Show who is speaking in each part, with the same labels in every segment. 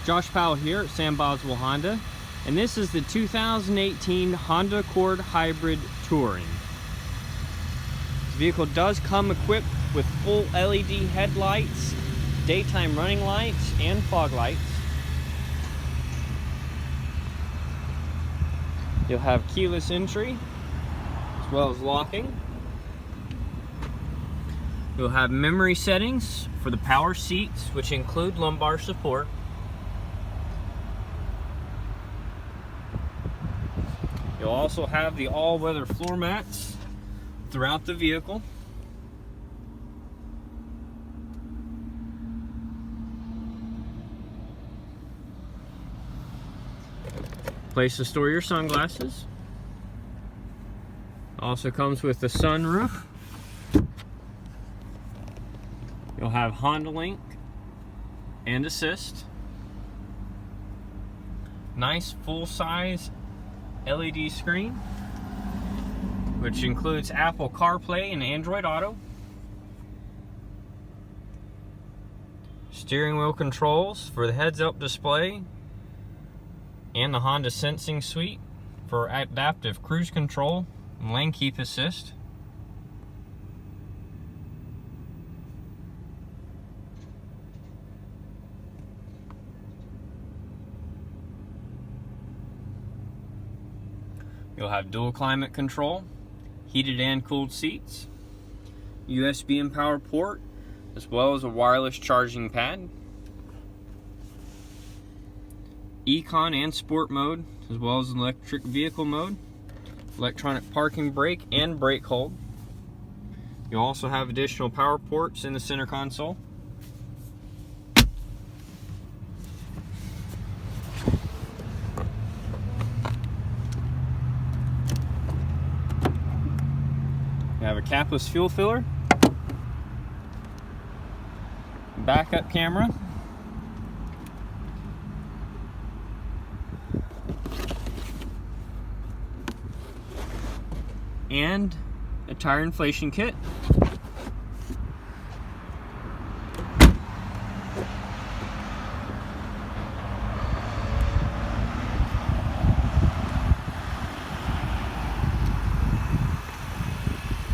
Speaker 1: Josh Powell here at Sam Boswell Honda, and this is the 2018 Honda Accord Hybrid Touring. This vehicle does come equipped with full LED headlights, daytime running lights, and fog lights. You'll have keyless entry as well as locking. You'll have memory settings for the power seats, which include lumbar support. You'll also have the all-weather floor mats throughout the vehicle. Place to store your sunglasses. Also comes with the sunroof. You'll have Honda Link and Assist. Nice full-size LED screen, which includes Apple CarPlay and Android Auto. Steering wheel controls for the heads-up display and the Honda Sensing Suite for adaptive cruise control and lane keep assist. You'll have dual climate control, heated and cooled seats, USB and power port, as well as a wireless charging pad, Econ and Sport mode, as well as an electric vehicle mode, electronic parking brake and brake hold. You'll also have additional power ports in the center console. You have a capless fuel filler, backup camera, and a tire inflation kit.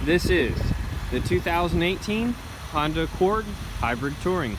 Speaker 1: This is the 2018 Honda Accord Hybrid Touring.